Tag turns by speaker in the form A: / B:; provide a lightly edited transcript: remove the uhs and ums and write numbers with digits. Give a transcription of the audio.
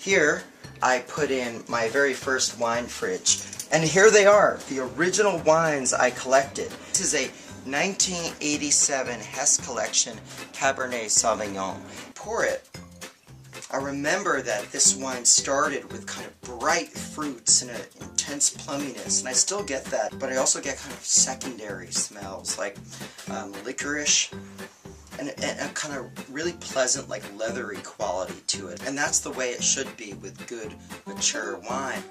A: Here I put in my very first wine fridge, and here they are, the original wines I collected. This is a 1987 Hess Collection Cabernet Sauvignon. Pour it. I remember that this wine started with kind of bright fruits and an intense plumminess, and I still get that, but I also get kind of secondary smells like licorice and a kind of really pleasant, like leathery quality to it. And that's the way it should be with good, mature wine.